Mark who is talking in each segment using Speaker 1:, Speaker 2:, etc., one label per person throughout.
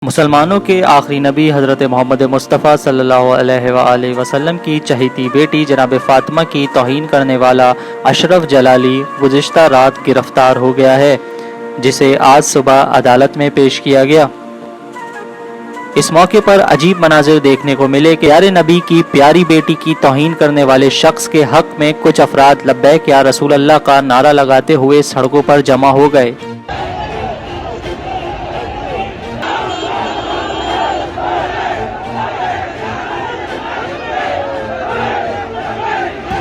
Speaker 1: मुसलमानों के आखिरी नबी हज़रत मोहम्मद मुस्तफ़ा सल्लल्लाहु अलैहि वसल्लम की चहेती बेटी जनाब फ़ातिमा की तौहीन करने वाला अशरफ जलाली गुज़िश्ता रात गिरफ़्तार हो गया है, जिसे आज सुबह अदालत में पेश किया गया। इस मौके पर अजीब मनाजिर देखने को मिले कि प्यारे नबी की प्यारी बेटी की तौहीन करने वाले शख्स के हक़ में कुछ अफराद लब्बैक या रसूल अल्लाह का नारा लगाते हुए सड़कों पर जमा हो गए।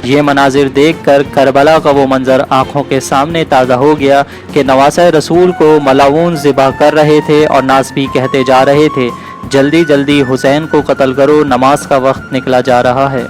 Speaker 1: ये मनाजिर देख कर करबला का वो मंजर आँखों के सामने ताज़ा हो गया कि नवासा रसूल को मलाऊन ज़िबा कर रहे थे और नासबी कहते जा रहे थे, जल्दी जल्दी हुसैन को कत्ल करो, नमाज का वक्त निकला जा रहा है।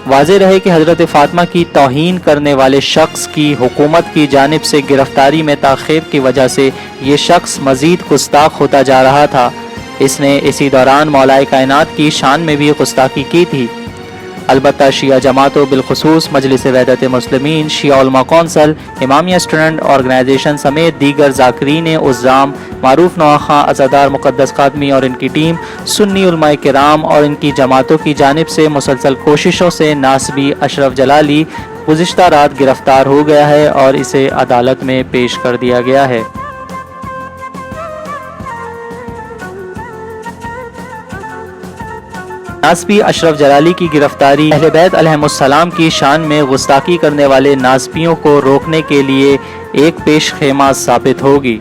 Speaker 1: वाज़ेह रहे कि हज़रत फ़ातिमा की तौहीन करने वाले शख्स की हुकूमत की जानिब से गिरफ्तारी में ताख़ीर की वजह से ये शख्स मज़ीद गुस्ताख होता जा रहा था। इसने इसी दौरान मौलाए कायनात की शान में भी गुस्ताखी की थी। अलबत्ता शिया जमातों बिलखुसूस मजलिस वहदत मुस्लिमीन, शिया उलमा कौंसल, इमामिया स्टूडेंट ऑर्गेनाइजेशन समेत दीगर ज़ाकिरीन उज़्ज़ाम, मारूफ नवा खां, अज़ादार मुक़द्दस कादमी और इनकी टीम, सुन्नी उलमाए किराम और इनकी जमातों की जानिब से मुसलसल कोशिशों से नासबी अशरफ जलाली गुज़िश्ता रात गिरफ़्तार हो गया है और इसे अदालत में पेश कर दिया गया है। नासबी अशरफ जलाली की गिरफ्तारी अहले बैत अलैहिमुस्सलाम की शान में गुस्ताखी करने वाले नासबियों को रोकने के लिए एक पेश खेमा साबित होगी।